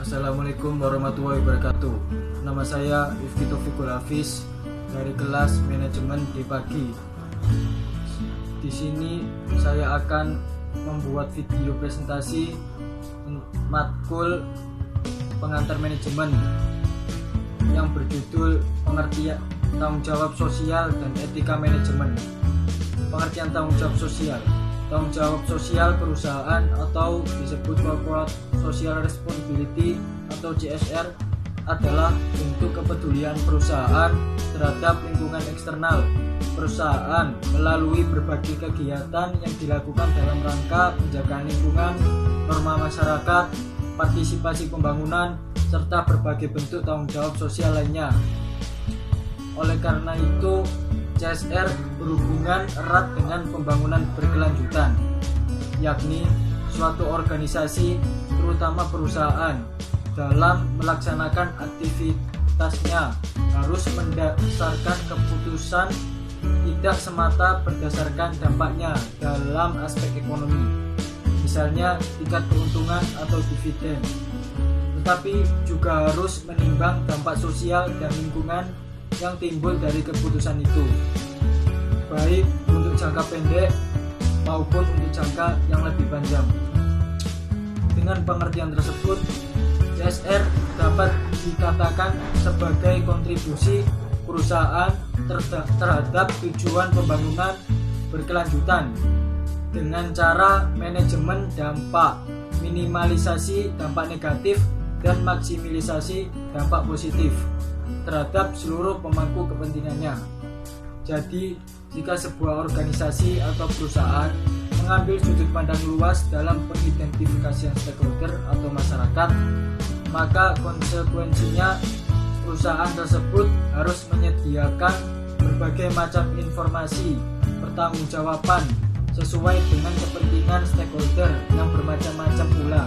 Assalamualaikum warahmatullahi wabarakatuh. Nama saya Rifki Taufikul Hafiz dari kelas manajemen D pagi. Di sini saya akan membuat video presentasi matkul pengantar manajemen yang berjudul pengertian tanggung jawab sosial dan etika manajemen. Pengertian tanggung jawab sosial. Tanggung jawab sosial perusahaan atau disebut Corporate Social Responsibility atau CSR adalah bentuk kepedulian perusahaan terhadap lingkungan eksternal perusahaan melalui berbagai kegiatan yang dilakukan dalam rangka penjagaan lingkungan, norma masyarakat, partisipasi pembangunan, serta berbagai bentuk tanggung jawab sosial lainnya. Oleh karena itu, CSR berhubungan erat dengan pembangunan berkelanjutan, yakni suatu organisasi, terutama perusahaan, dalam melaksanakan aktivitasnya harus mendasarkan keputusan tidak semata berdasarkan dampaknya dalam aspek ekonomi, misalnya tingkat keuntungan atau dividen, tetapi juga harus menimbang dampak sosial dan lingkungan yang timbul dari keputusan itu, baik untuk jangka pendek maupun untuk jangka yang lebih panjang. Dengan pengertian tersebut, CSR dapat dikatakan sebagai kontribusi perusahaan terhadap tujuan pembangunan berkelanjutan dengan cara manajemen dampak, minimalisasi dampak negatif, dan maksimisasi dampak positif terhadap seluruh pemangku kepentingannya. Jadi, jika sebuah organisasi atau perusahaan mengambil sudut pandang luas dalam pengidentifikasian stakeholder atau masyarakat, maka konsekuensinya perusahaan tersebut harus menyediakan berbagai macam informasi pertanggungjawaban sesuai dengan kepentingan stakeholder yang bermacam-macam pula.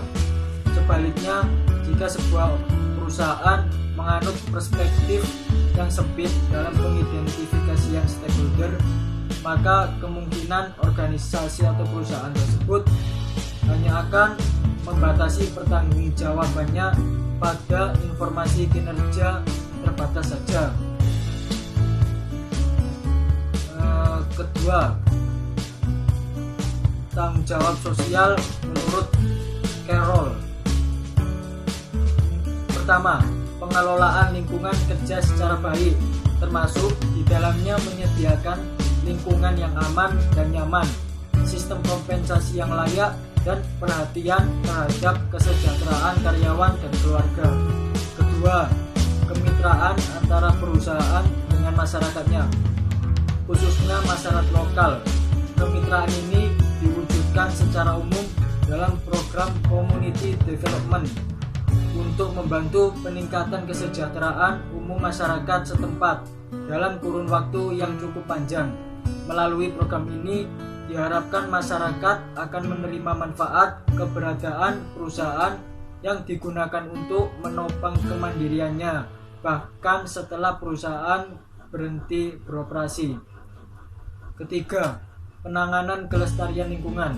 Sebaliknya, jika sebuah perusahaan menganut perspektif yang sempit dalam pengidentifikasian stakeholder, maka kemungkinan organisasi atau perusahaan tersebut hanya akan membatasi pertanggungjawabannya pada informasi kinerja terbatas saja. Kedua, tanggung jawab sosial menurut Carroll. Pertama, pengelolaan lingkungan kerja secara baik, termasuk di dalamnya menyediakan lingkungan yang aman dan nyaman, sistem kompensasi yang layak, dan perhatian terhadap kesejahteraan karyawan dan keluarga. Kedua, kemitraan antara perusahaan dengan masyarakatnya, khususnya masyarakat lokal. Kemitraan ini diwujudkan secara umum dalam program community development untuk membantu peningkatan kesejahteraan umum masyarakat setempat dalam kurun waktu yang cukup panjang. Melalui program ini diharapkan masyarakat akan menerima manfaat keberadaan perusahaan yang digunakan untuk menopang kemandiriannya bahkan setelah perusahaan berhenti beroperasi. Ketiga, penanganan kelestarian lingkungan.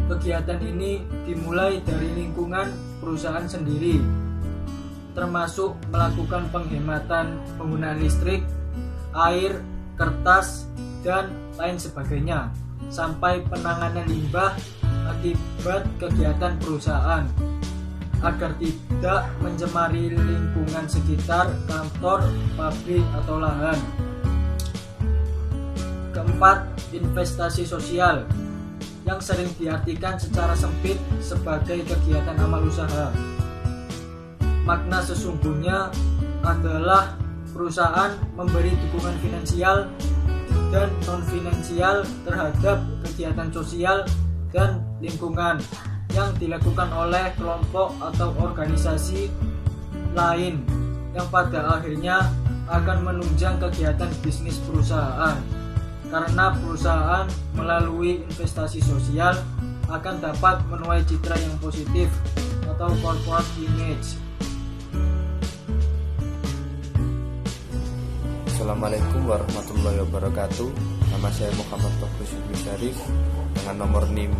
Kegiatan ini dimulai dari lingkungan perusahaan sendiri, termasuk melakukan penghematan penggunaan listrik, air, kertas, dan lain sebagainya, sampai penanganan limbah akibat kegiatan perusahaan agar tidak mencemari lingkungan sekitar kantor, pabrik, atau lahan. Keempat, investasi sosial yang sering diartikan secara sempit sebagai kegiatan amal usaha. Makna sesungguhnya adalah perusahaan memberi dukungan finansial dan non-finansial terhadap kegiatan sosial dan lingkungan yang dilakukan oleh kelompok atau organisasi lain yang pada akhirnya akan menunjang kegiatan bisnis perusahaan. Karena perusahaan melalui investasi sosial akan dapat menuai citra yang positif atau corporate image. Assalamualaikum warahmatullahi wabarakatuh. Nama saya Muhammad Taufikul Syarif dengan nomor NIM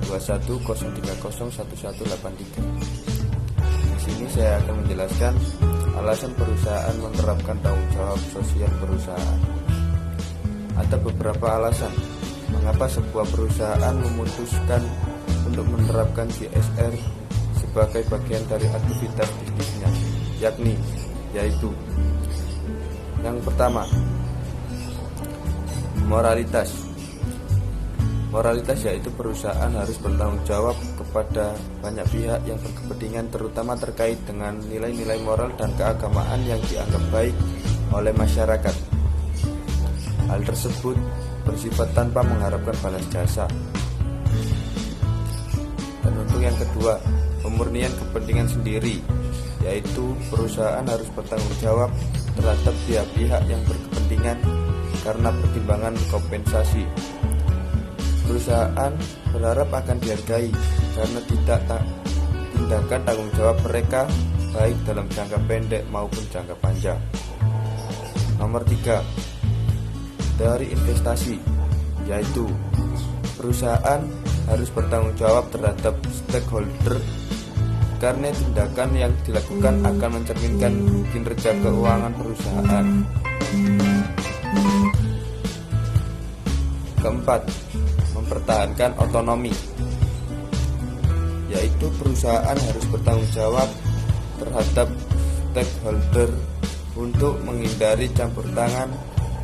2103011183. Di sini saya akan menjelaskan alasan perusahaan menerapkan tanggung jawab sosial perusahaan. Ada beberapa alasan mengapa sebuah perusahaan memutuskan untuk menerapkan CSR sebagai bagian dari aktivitas bisnisnya, yaitu yang pertama, moralitas. Moralitas yaitu perusahaan harus bertanggung jawab kepada banyak pihak yang berkepentingan, terutama terkait dengan nilai-nilai moral dan keagamaan yang dianggap baik oleh masyarakat. Hal tersebut bersifat tanpa mengharapkan balas jasa. Dan untuk yang kedua, pemurnian kepentingan sendiri, yaitu perusahaan harus bertanggung jawab terhadap pihak-pihak yang berkepentingan karena pertimbangan kompensasi. Perusahaan berharap akan dihargai karena tindakan tanggung jawab mereka baik dalam jangka pendek maupun jangka panjang. Nomor 3, dari investasi, yaitu perusahaan harus bertanggung jawab terhadap stakeholder karena tindakan yang dilakukan akan mencerminkan kinerja keuangan perusahaan. Keempat, mempertahankan otonomi, yaitu perusahaan harus bertanggung jawab terhadap stakeholder untuk menghindari campur tangan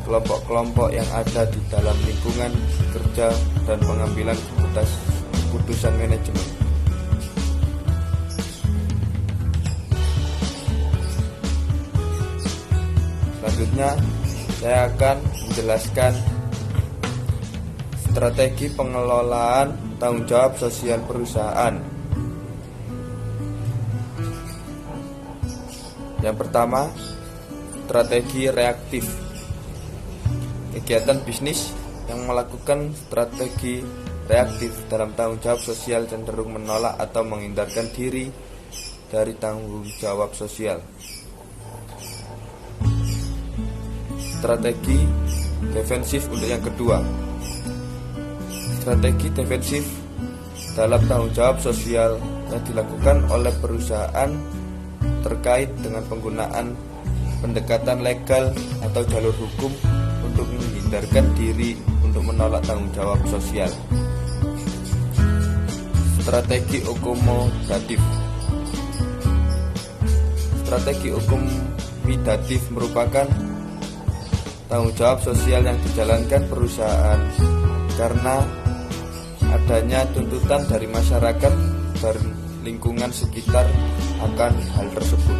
kelompok-kelompok yang ada di dalam lingkungan kerja dan pengambilan keputusan manajemen. Selanjutnya, saya akan menjelaskan strategi pengelolaan tanggung jawab sosial perusahaan. Yang pertama, strategi reaktif. Kegiatan bisnis yang melakukan strategi reaktif dalam tanggung jawab sosial cenderung menolak atau menghindarkan diri dari tanggung jawab sosial. Strategi defensif untuk yang kedua. Strategi defensif dalam tanggung jawab sosial yang dilakukan oleh perusahaan terkait dengan penggunaan pendekatan legal atau jalur hukum untuk menghindarkan diri untuk menolak tanggung jawab sosial. Strategi akomodatif. Strategi akomodatif merupakan tanggung jawab sosial yang dijalankan perusahaan karena adanya tuntutan dari masyarakat dan lingkungan sekitar akan hal tersebut.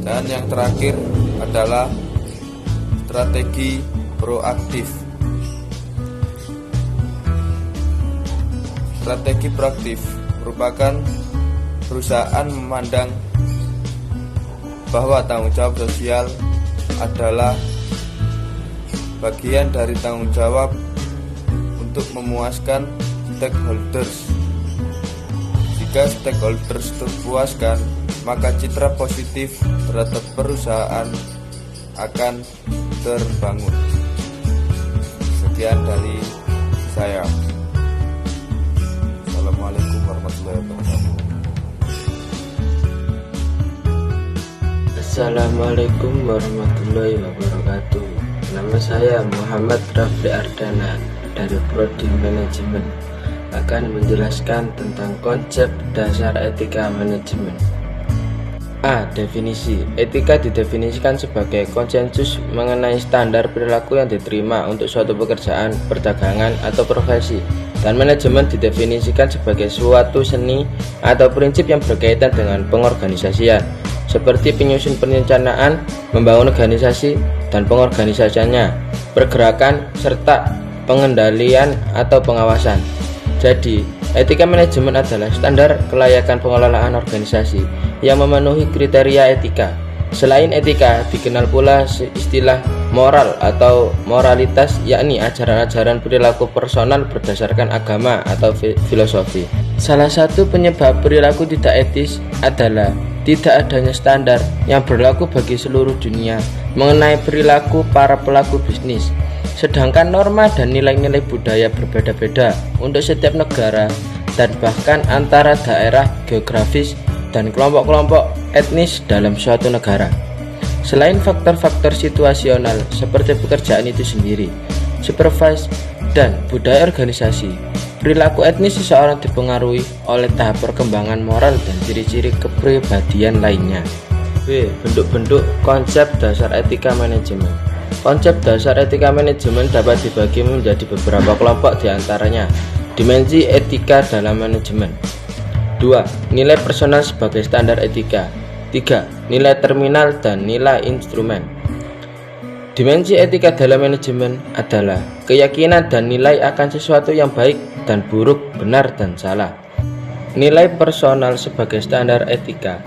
Dan yang terakhir adalah strategi proaktif. Strategi proaktif merupakan perusahaan memandang bahwa tanggung jawab sosial adalah bagian dari tanggung jawab untuk memuaskan stakeholders. Jika stakeholders terpuaskan, maka citra positif terhadap perusahaan akan terbangun. Sekian dari saya. Assalamualaikum warahmatullahi wabarakatuh. Assalamualaikum warahmatullahi wabarakatuh. Nama saya Muhammad Rafli Ardana dari Prodi Manajemen, akan menjelaskan tentang konsep dasar etika manajemen. A. Definisi. Etika didefinisikan sebagai konsensus mengenai standar perilaku yang diterima untuk suatu pekerjaan, perdagangan, atau profesi. Dan manajemen didefinisikan sebagai suatu seni atau prinsip yang berkaitan dengan pengorganisasian, seperti penyusun perencanaan, membangun organisasi dan pengorganisasiannya, pergerakan, serta pengendalian atau pengawasan. Jadi, etika manajemen adalah standar kelayakan pengelolaan organisasi yang memenuhi kriteria etika. Selain etika, dikenal pula istilah moral atau moralitas, yakni ajaran-ajaran perilaku personal berdasarkan agama atau filosofi. Salah satu penyebab perilaku tidak etis adalah tidak adanya standar yang berlaku bagi seluruh dunia mengenai perilaku para pelaku bisnis. Sedangkan norma dan nilai-nilai budaya berbeda-beda untuk setiap negara dan bahkan antara daerah geografis dan kelompok-kelompok etnis dalam suatu negara. Selain faktor-faktor situasional seperti pekerjaan itu sendiri, supervise, dan budaya organisasi, perilaku etnis seseorang dipengaruhi oleh tahap perkembangan moral dan ciri-ciri kepribadian lainnya. B. Bentuk-bentuk konsep dasar etika manajemen. Konsep dasar etika manajemen dapat dibagi menjadi beberapa kelompok, diantaranya dimensi etika dalam manajemen. 2. Nilai personal sebagai standar etika. 3. Nilai terminal dan nilai instrumen. Dimensi etika dalam manajemen adalah keyakinan dan nilai akan sesuatu yang baik dan buruk, benar dan salah. Nilai personal sebagai standar etika.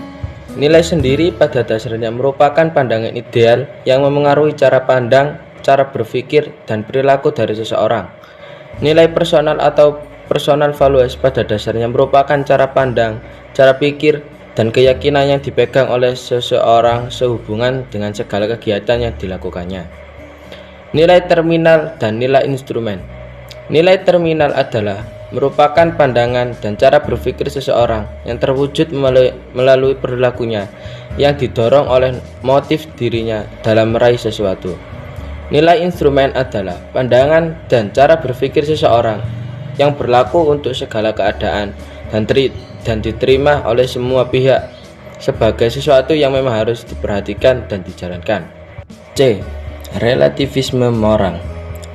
Nilai sendiri pada dasarnya merupakan pandangan ideal yang memengaruhi cara pandang, cara berpikir, dan perilaku dari seseorang. Nilai personal atau personal values pada dasarnya merupakan cara pandang, cara pikir, dan keyakinan yang dipegang oleh seseorang sehubungan dengan segala kegiatan yang dilakukannya. Nilai terminal dan nilai instrumen. Nilai terminal adalah merupakan pandangan dan cara berpikir seseorang yang terwujud melalui perilakunya yang didorong oleh motif dirinya dalam meraih sesuatu. Nilai instrumen adalah pandangan dan cara berpikir seseorang yang berlaku untuk segala keadaan dan diterima oleh semua pihak sebagai sesuatu yang memang harus diperhatikan dan dijalankan. C. Relativisme moral.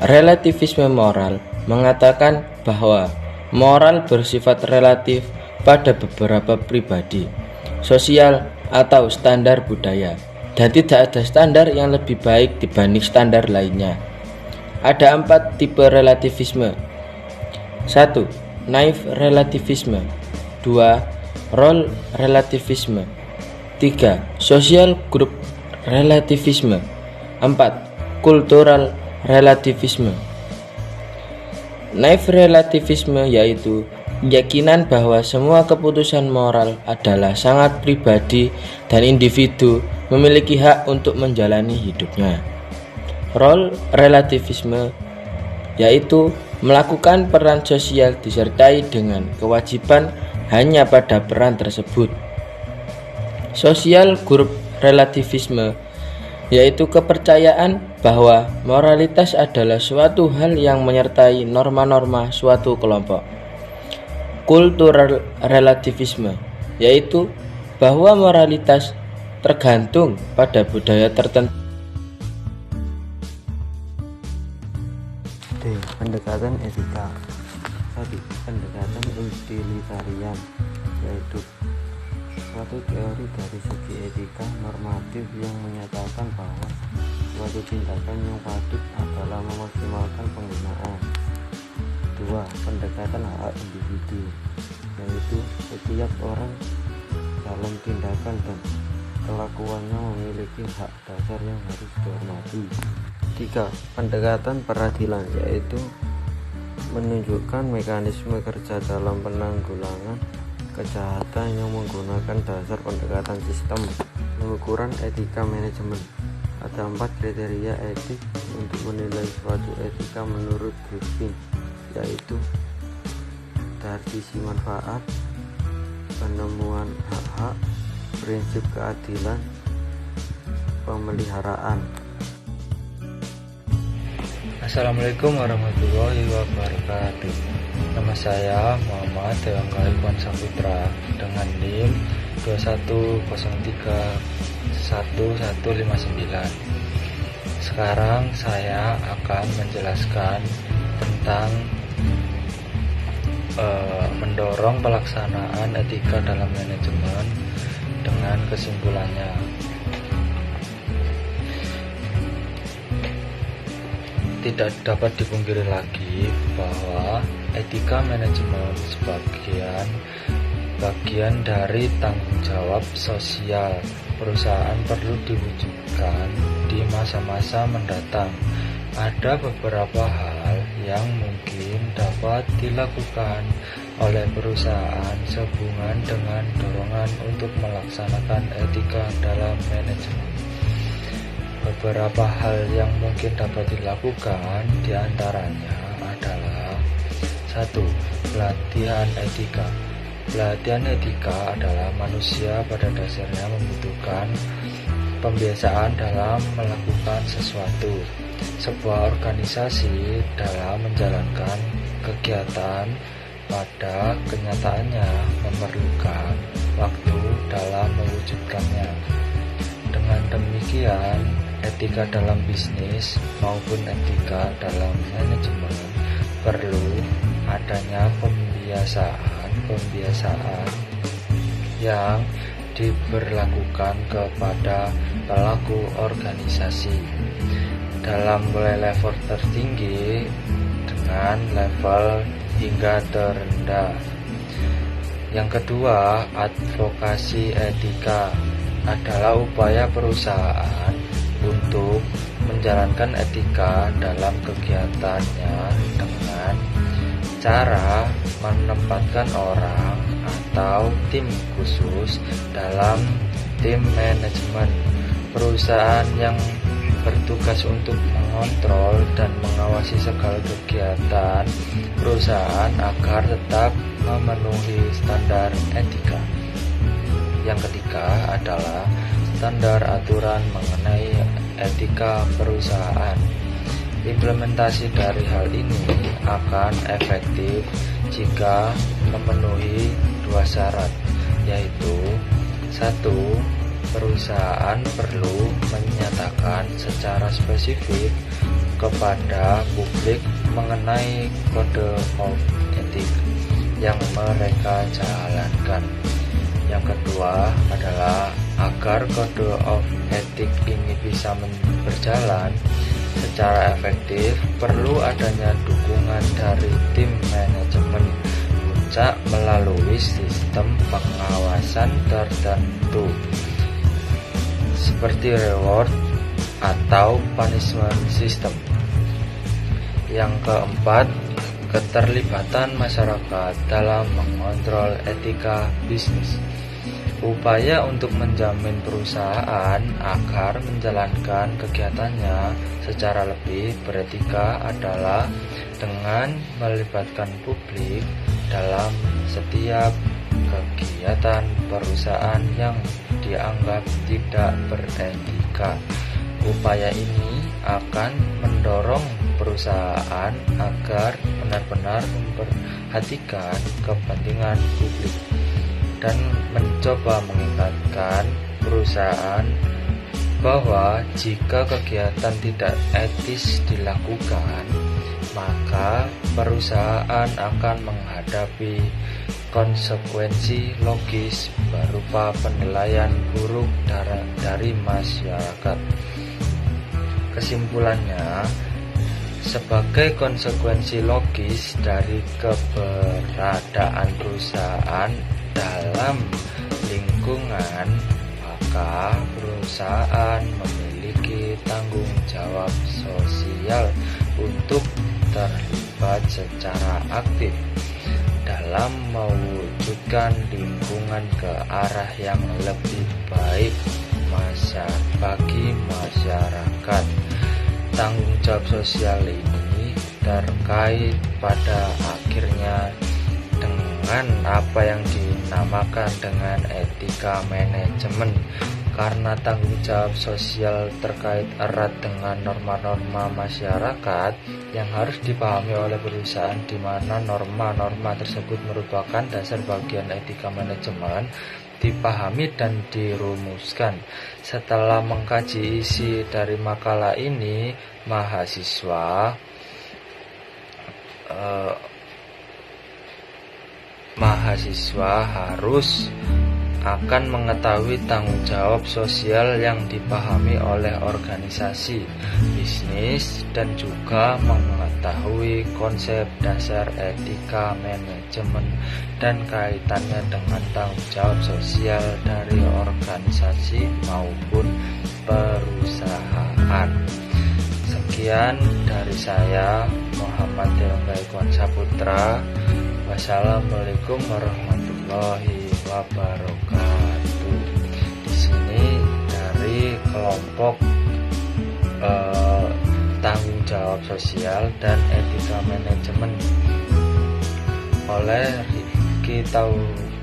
Relativisme moral mengatakan bahwa moral bersifat relatif pada beberapa pribadi, sosial, atau standar budaya, dan tidak ada standar yang lebih baik dibanding standar lainnya. Ada 4 tipe relativisme. 1. Naive relativisme. 2. Role relativisme. 3. Social group relativisme. 4. Cultural relativisme. Naive relativisme yaitu keyakinan bahwa semua keputusan moral adalah sangat pribadi dan individu memiliki hak untuk menjalani hidupnya. Role relativisme yaitu melakukan peran sosial disertai dengan kewajiban hanya pada peran tersebut. Social group relativisme yaitu kepercayaan bahwa moralitas adalah suatu hal yang menyertai norma-norma suatu kelompok. Cultural relativisme yaitu bahwa moralitas tergantung pada budaya tertentu. D. Pendekatan etika. 1. Pendekatan utilitarian, yaitu suatu teori dari segi etika normatif yang menyatakan bahwa suatu tindakan yang patut adalah memaksimalkan penggunaan. 2. Pendekatan hak individu, yaitu setiap orang dalam tindakan dan kelakuannya memiliki hak dasar yang harus dihormati. 3. Pendekatan peradilan, yaitu menunjukkan mekanisme kerja dalam penanggulangan kejahatan yang menggunakan dasar pendekatan sistem pengukuran etika manajemen. Ada 4 kriteria etik untuk menilai suatu etika menurut Griffin, yaitu dari sisi manfaat, penemuan hak-hak, prinsip keadilan, pemeliharaan. Assalamualaikum warahmatullahi wabarakatuh. Nama saya Muhammad Dewangga Irfan Saputra dengan NIM 21031159. Sekarang saya akan menjelaskan tentang mendorong pelaksanaan etika dalam manajemen dengan kesimpulannya. Tidak dapat dipungkiri lagi bahwa etika manajemen sebagai bagian dari tanggung jawab sosial perusahaan perlu diwujudkan di masa-masa mendatang. Ada beberapa hal yang mungkin dapat dilakukan oleh perusahaan sehubungan dengan dorongan untuk melaksanakan etika dalam manajemen. Beberapa hal yang mungkin dapat dilakukan diantaranya adalah 1. Pelatihan etika. Pelatihan etika adalah manusia pada dasarnya membutuhkan pembiasaan dalam melakukan sesuatu. Sebuah organisasi dalam menjalankan kegiatan pada kenyataannya memerlukan waktu dalam mewujudkannya. Dengan demikian, etika dalam bisnis maupun etika dalam manajemen perlu adanya pembiasaan yang diberlakukan kepada pelaku organisasi dalam mulai level tertinggi dengan level hingga terendah. Yang kedua, advokasi etika adalah upaya perusahaan untuk menjalankan etika dalam kegiatannya dengan cara menempatkan orang atau tim khusus dalam tim manajemen perusahaan yang bertugas untuk mengontrol dan mengawasi segala kegiatan perusahaan agar tetap memenuhi standar etika. Yang ketiga adalah standar aturan mengenai etika perusahaan. Implementasi dari hal ini akan efektif jika memenuhi 2 syarat, yaitu 1. Perusahaan perlu menyatakan secara spesifik kepada publik mengenai kode of etik yang mereka jalankan. Yang kedua adalah agar kode of etik ini bisa berjalan secara efektif, perlu adanya dukungan dari tim manajemen puncak melalui sistem pengawasan tertentu seperti reward atau punishment system. Yang keempat, keterlibatan masyarakat dalam mengontrol etika bisnis. Upaya untuk menjamin perusahaan agar menjalankan kegiatannya secara lebih beretika adalah dengan melibatkan publik dalam setiap kegiatan perusahaan yang dianggap tidak beretika. Upaya ini akan mendorong perusahaan agar benar-benar memperhatikan kepentingan publik dan mencoba mengingatkan perusahaan bahwa jika kegiatan tidak etis dilakukan, maka perusahaan akan menghadapi konsekuensi logis berupa penilaian buruk dari masyarakat. Kesimpulannya, sebagai konsekuensi logis dari keberadaan perusahaan dalam lingkungan, maka perusahaan memiliki tanggung jawab sosial untuk terlibat secara aktif dalam mewujudkan lingkungan ke arah yang lebih baik bagi masyarakat. Tanggung jawab sosial ini terkait pada akhirnya dengan apa yang dinamakan dengan etika manajemen, karena tanggung jawab sosial terkait erat dengan norma-norma masyarakat yang harus dipahami oleh perusahaan, di mana norma-norma tersebut merupakan dasar bagian etika manajemen dipahami dan dirumuskan. Setelah mengkaji isi dari makalah ini, mahasiswa harus akan mengetahui tanggung jawab sosial yang dipahami oleh organisasi bisnis dan juga mengetahui konsep dasar etika manajemen dan kaitannya dengan tanggung jawab sosial dari organisasi maupun perusahaan. Sekian dari saya, Muhammad Iqwan Saputra. Wassalamualaikum warahmatullahi wabarakatuh. Di sini dari kelompok tanggung jawab sosial dan etika manajemen oleh Rifki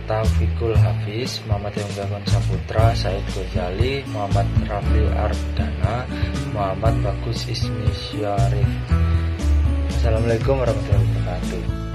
Taufikul Hafiz, Muhammad Yonggawan Saputra, Said Ghazali, Muhammad Rafli Ardana, Muhammad Bagus Ismi Syarif. Assalamualaikum warahmatullahi wabarakatuh.